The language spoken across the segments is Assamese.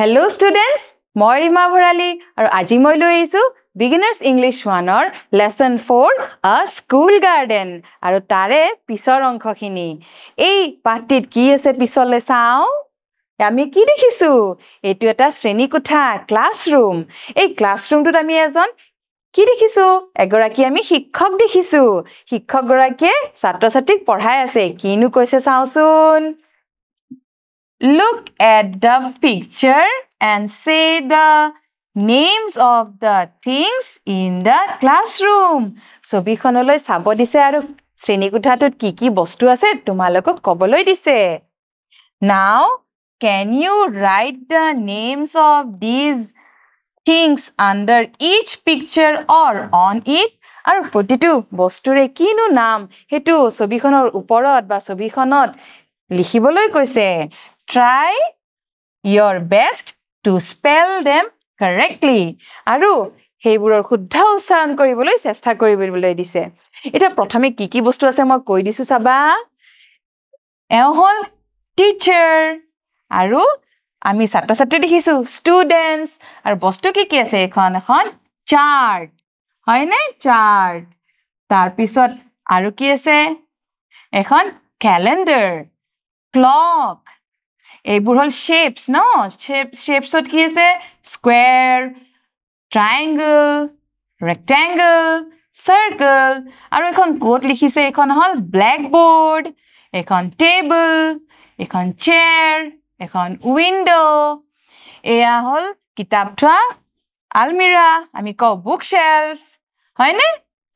Hello students, মই ৰিমা ভৰালী আৰু আজি মই লৈ আহিছো Beginners English 1ৰ lesson 4 A School Garden আৰু তাৰে পিছৰ অংশখিনি এই পাঠটিত কি আছে পিছলে চাও আমি কি দেখিছো এটো এটা শ্ৰেণী কোঠা ক্লাছৰুম এই ক্লাছৰুমটোত আমি এজন কি দেখিছো এগৰাকী আমি শিক্ষক দেখিছো শিক্ষক গৰাকীয়ে ছাত্ৰ-ছাত্ৰীক পঢ়াই আছে কিনো কৈছে চাওচোন Look at the picture and say the names of the things in the classroom. ছবিখনলৈ চাব দিছে আৰু শ্ৰেণীকোঠাটোত কি বস্তু আছে তোমালোকক কবলৈ দিছে. Now, can you write the names of these things under each picture or on it? আৰু প্ৰতিটো বস্তুৰে কিনো নাম হেতু ছবিখনৰ ওপৰত বা ছবিখনত লিখিবলৈ কৈছে. Try your best to spell them correctly. আৰু হেইবোৰৰ শুদ্ধ উচ্চাৰণ কৰিবলৈ চেষ্টা কৰিবলৈ দিছে. এটা প্ৰথমে কি বস্তু আছে মই কৈ দিছো চাবা. হল teacher আৰু আমি ছাত্ৰ-ছাত্ৰী দেখিছো students আৰু বস্তু কি আছে এখন chart. হয়নে chart. তাৰ পিছত আৰু কি আছে? এখন calendar, clock. এইবোৰ হল shapes no shapes ত কি আছে square triangle rectangle circle আৰু এখন কোড লিখিছে এখন হল blackboard এখন table এখন chair এখন window এয়া হল কিতাপ থোৱা আলমিৰা আমি কও bookshelf হয়নে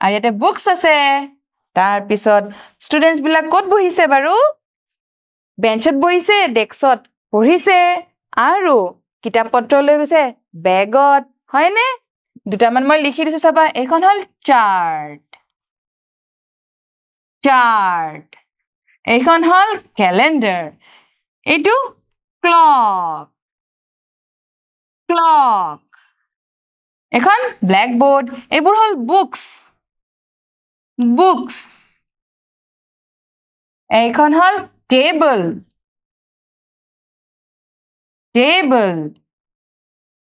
আৰু ইয়াতে books আছে তাৰ পিছত students বিলাক ক'ত বহিছে বাৰু বেঞ্চত বহিছে ডেস্কত পঢ়িছে আৰু কিতাপ পত্ৰ লৈ গৈছে বেগত হয়নে দুটামান মই লিখি দিছো চাবা এখন হল chart এখন হল calendar এটো clock এখন blackboard এইবোৰ হল books এখন হল table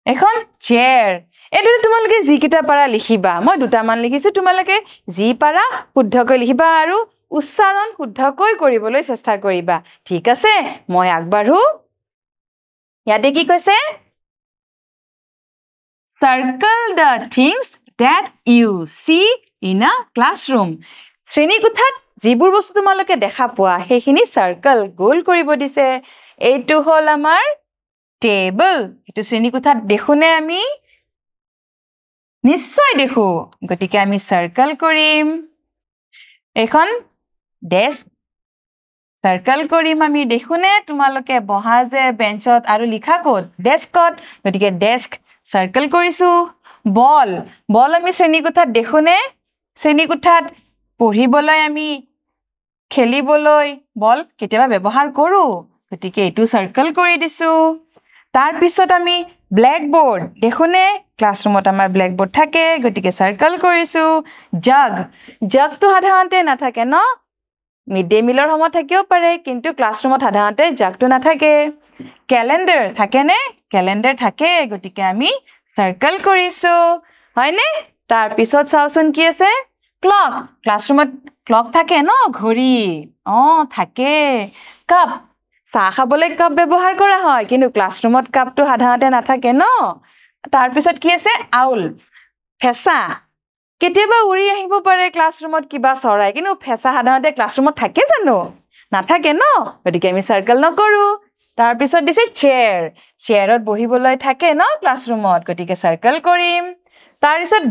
এখন chair এটো তোমালোকে যি কিটা পাৰা লিখিবা মই দুটামান লিখিছো তোমালোকে যি পাৰা শুদ্ধকৈ লিখিবা আৰু উচ্চাৰণ শুদ্ধকৈ কৰিবলৈ চেষ্টা কৰিবা ঠিক আছে মই আগবাঢ়ো ইয়াতে কি কৈছে Circle the things that you see in a classroom শ্ৰেণীকোঠাত যিবোৰ বস্তু তোমালোকে দেখা পোৱা সেইখিনি সাৰ্কেল গোল কৰিব দিছে এইটো হল আমাৰ টেবল এটো শ্ৰেণীকোঠাত দেখুনে আমি নিশ্চয় দেখো গতিকে আমি সাৰ্কেল কৰিম এখন ডেস্ক সাৰ্কেল কৰিম আমি দেখুনে তোমালোকে বহা যে বেঞ্চত আৰু লিখা কোড ডেস্কত গতিকে ডেস্ক সাৰ্কেল কৰিছো বল আমি শ্ৰেণীকোঠাত দেখুনে শ্ৰেণীকোঠাত পঢ়িবলৈ আমি খেলিবলৈ বল কেতিয়াবা ব্যৱহাৰ কৰো গতিকে এটো সাৰ্কেল কৰি দিছো তাৰ পিছত আমি ব্ল্যাকবোৰ্ড দেখুনে ক্লাছৰুমত আমাৰ ব্ল্যাকবোৰ্ড থাকে গতিকে সাৰ্কেল কৰিছো জাগটো সাধাৰণতে নাথাকে ন মিড ডে মিলৰ সময়ত থাকিও পাৰে কিন্তু ক্লাছৰুমত সাধাৰণতে জাগটো নাথাকে ক্যালেন্ডাৰ থাকে নে ক্যালেন্ডাৰ থাকে গতিকে আমি সাৰ্কেল কৰিছো হয়নে তাৰ পিছত চাওচোন কি আছে ক্লক ক্লাছৰুমত ক্লক থাকে ন ঘড়ী থাকে কাপ চাহ খাবলৈ কাপ ব্যৱহাৰ কৰা হয় কিন্তু ক্লাছৰুমত কাপটো সাধাৰণতে নাথাকে ন তাৰ পিছত কি আছে আউল ফেসা কেতিয়াবা উৰি আহিব পাৰে ক্লাছৰুমত কিবা চৰাই কিন্তু ফেসা সাধাৰণতে ক্লাছৰুমত থাকে জানো নাথাকে ন গতিকে আমি সাৰ্কেল নকৰো তাৰ পিছত দিছে চেয়াৰত বহিবলৈ থাকে ন ক্লাছৰুমত গতিকে সাৰ্কেল কৰিম তাৰ পিছত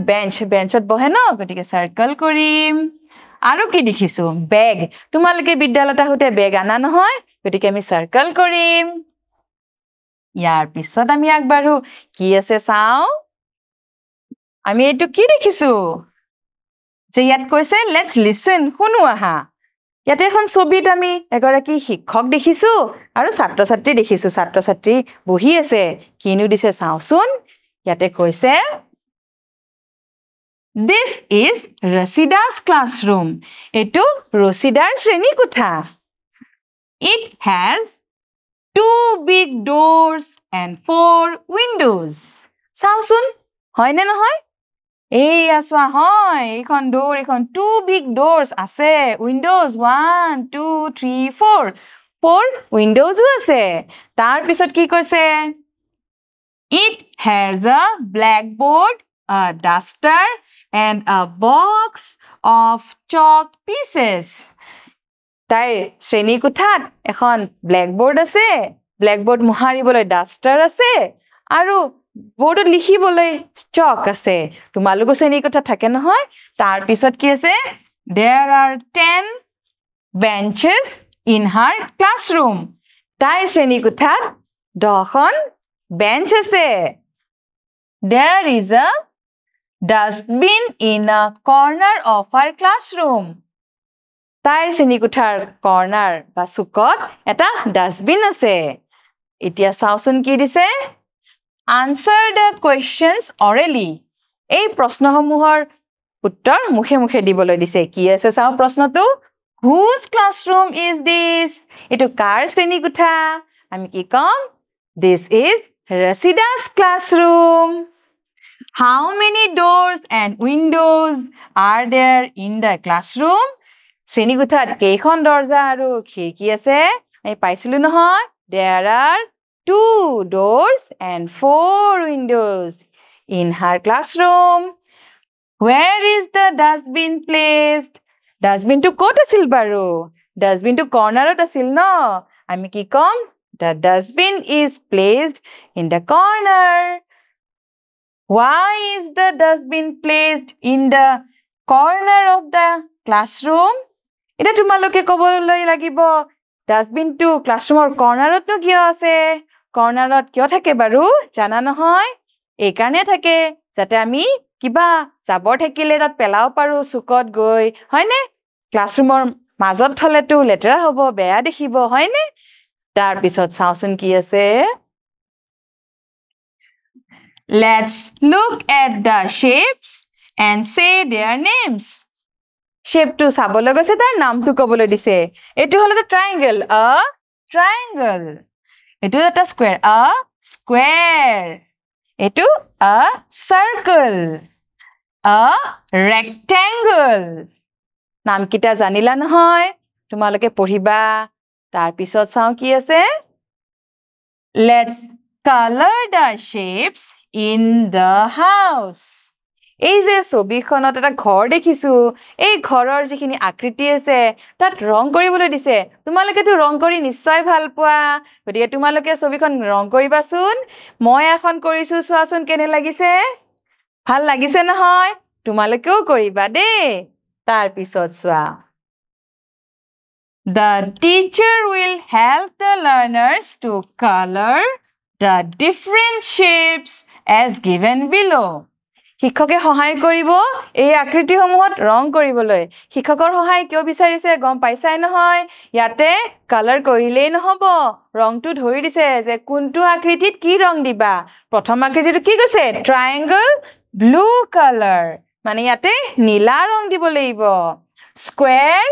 বেঞ্চত বহে ন গতিকে সাৰ্কেল কৰিম আৰু কি দেখিছো বেগ তোমালোকে বিদ্যালয়ত আহোতে বেগ আনা নহয় গতিকে আমি সাৰ্কেল কৰিম ইয়াৰ পিছত আমি আগবাঢ়ো কি আছে চাও আমি এটো কি দেখিছো যে ইয়াত কৈছে লেটস লিসেন শুনো আহা ইয়াতে এখন ছবিত আমি এগৰাকী শিক্ষক দেখিছো আৰু ছাত্ৰ-ছাত্ৰী দেখিছো ছাত্ৰ-ছাত্ৰী বহি আছে কিনো দিছে চাওচোন ইয়াতে কৈছে This is Rasida's classroom. এটো ৰচিদাৰ শ্ৰেণীকোঠা. It has two big big doors and 4 windows. চাওচোন হয়নে নহয় এই আসোৱা হয় এইখন door এইখন 2 big doors আছে windows 1 2 3 4 4 windows আছে তাৰ পিছত কি কৈছে It has a blackboard, a duster, and a box of chalk pieces. তাইৰ শ্ৰেণী কোঠাত এখন ব্ল্যাকবোৰ্ড আছে ব্ল্যাকবোৰ্ড মোহাৰিবলৈ ডাস্টাৰ আছে আৰু বোৰ্ডত লিখিবলৈ চক আছে তোমালোকৰ শ্ৰেণী কোঠাত থাকে নহয় তাৰ পিছত কি আছে There are 10 benches in her classroom. তাইৰ শ্ৰেণী কোঠাত 10খন bench আছে There is a dustbin in a corner of her classroom. তাইৰ শ্ৰেণী কোঠাৰ কৰ্নাৰ বা চুকত এটা ডাষ্টবিন আছে এতিয়া চাওচোন কি দিছে Answer the questions orally. এই প্ৰশ্নসমূহৰ উত্তৰ মুখে মুখে দিবলৈ দিছে কি আছে চাও প্ৰশ্নটো Whose classroom is this? এটো কাৰ শ্ৰেণী কোঠা আমি কি কম This is Rasida's classroom. How many doors and windows are there in the classroom? শ্ৰেণী কোঠাত কেইখন দৰজা আৰু খিৰিকী আছে আমি পাইছিলো নহয় There are 2 doors and 4 windows in her classroom. Where is the dustbin placed? Dustbin to ক'ত আছিল বাৰু Dustbin to cornerত আছিল ন আমি কি কম The dustbin is placed in the corner. Why is the dustbin placed in the corner of the classroom? এটা তোমালোকে ক'বলৈ লাগিব ডাষ্টবিন টু ক্লাছৰুমৰ কৰ্নাৰত নো কিয় আছে কৰ্নাৰত কিয় থাকে বাৰু জানা নহয় এই কাৰণে থাকে যাতে আমি কিবা জাবৰ থাকিলে তাত পেলাও পাৰো সুকত গৈ হয়নে ক্লাছৰুমৰ মাজত থলেটো লেতেৰা হ'ব বেয়া দেখিব হয়নে তাৰ পিছত চাওচোন কি আছে Let's look at the shapes and say their names. Shape to sabolo gose tar naam tu kobole dise. Etu holo the triangle, a triangle. Etu eta square, a square. Etu a circle, a rectangle. Naam kita janila nohoy. Tumaloke পঢ়িবা tar pisot sao ki ase Let's color the shapes in the house. এই যে ছবিখনত এটা ঘৰ দেখিছো এই ঘৰৰ যিখিনি আকৃতি আছে তাত ৰং কৰিবলৈ দিছে তোমালোকে তো ৰং কৰি নিশ্চয় ভাল পোৱা গতিকে তোমালোকে ছবিখন ৰং কৰিবাচোন মই এখন কৰিছো চোৱাচোন কেনে লাগিছে ভাল লাগিছে নহয় তোমালোকেও কৰিবা দেই তাৰ পিছত চোৱা The teacher will help the learners to color the different shapes as given below. শিক্ষকে সহায় কৰিব এই আকৃতিসমূহত ৰং কৰিবলৈ শিক্ষকৰ সহায় কিয় বিচাৰিছে গম পাইছাই নহয় ইয়াতে কালাৰ কৰিলেই নহব ৰংটো ধৰি দিছে যে কোনটো আকৃতিত কি ৰং দিবা প্ৰথম আকৃতিটো কি কৈছে ট্ৰায়াঙ্গল ব্লু কালাৰ মানে ইয়াতে নীলা ৰং দিব লাগিব স্কয়াৰ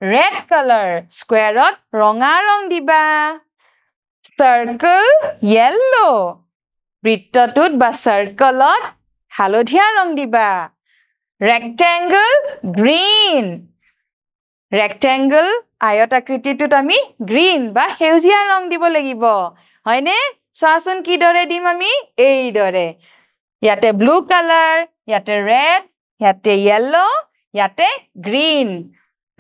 red color squareত ৰঙা ৰং দিবা circle yellow বৃত্তটোত বা circleত হালধীয়া ৰং দিবা rectangle green rectangle আয়ত আকৃতিটোত আমি green বা সেউজীয়া ৰং দিব লাগিব হয়নে চোৱাচোন কি দৰে দিম আমি এই দৰে ইয়াতে blue color ইয়াতে red ইয়াতে yellow ইয়াতে green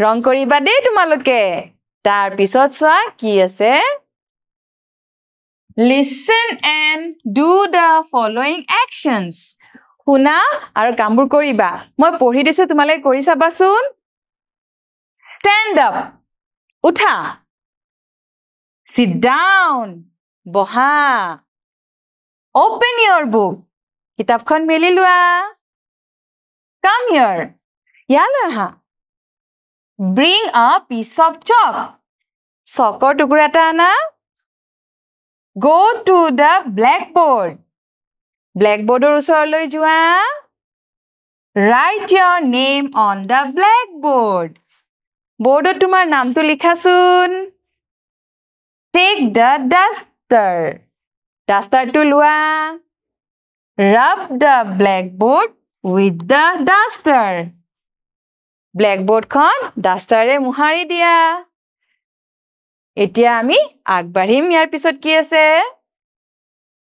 ৰং কৰিবা দেই তোমালোকে তাৰ পিছত চোৱা কি আছে Listen and do the following actions শুনা আৰু কামবোৰ কৰিবা মই পঢ়ি দিছো তোমালোকে কৰি চাবাচোন Stand up উঠা Sit down বহা Open your book কিতাপখন মেলি লোৱা Come here ইয়ালৈ আহা Bring a piece of chalk. Chalkor tukura eta ana. Go to the blackboard. Blackboard or usorloi joa. Write your name on the blackboard. Board ot tumar naam to likhasun. Take the duster. Duster to lua. Rub the blackboard with the duster. Blackboard kon duster e muhari dia. Etia ami agbahim yar pisot ki ase?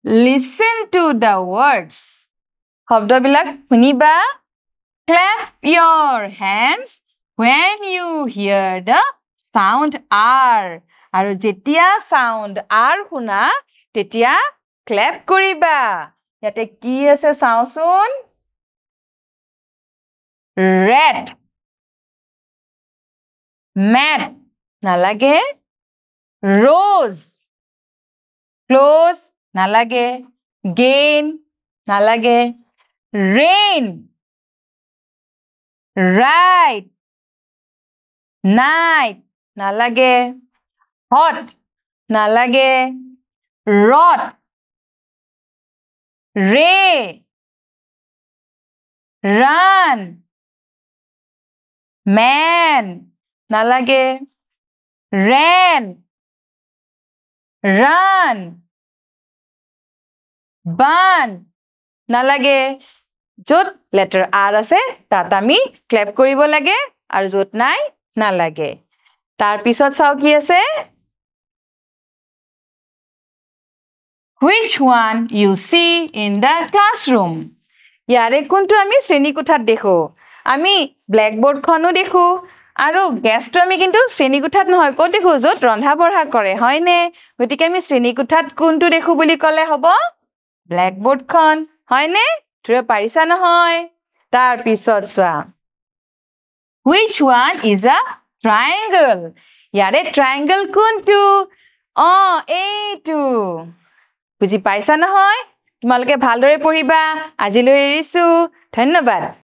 Listen to the words. Shobdo bilak shuniba. Clap your hands when you hear the sound R. Aru jetia sound R huna, tetia clap koriba. Yate ki ase sausun? Red. Mat. Nalage. Rose. Close. Nalage. Gain. Nalage. Rain. Right. Night. Nalage. Hot. Nalage. Rot. Ray. Run. Man. Nalage. Ran. Run. Burn. Nalage. Jot letter R ase tat ami clap koribo lage aru jot nai nalage. Tar pisot sao ki ase? Which one you see in the classroom? Yare kuntu ami shreni kothat dekho. Ami blackboard khonu dekho. Aru gas to ami kintu shreni kothat nohoy ko dekho jot randha borha kore hoy ne. Gotike ami shreni kothat kuntu dekho boli kole hobo? Blackboard khon hoy ne? Thura parisa nohoy. Tar pisot swa. Which one is a triangle? Yare triangle kuntu? Oh, eitu. বুজি পাইছা নহয় তোমালোকে ভালদৰে পঢ়িবা আজিলৈ এৰিছো ধন্যবাদ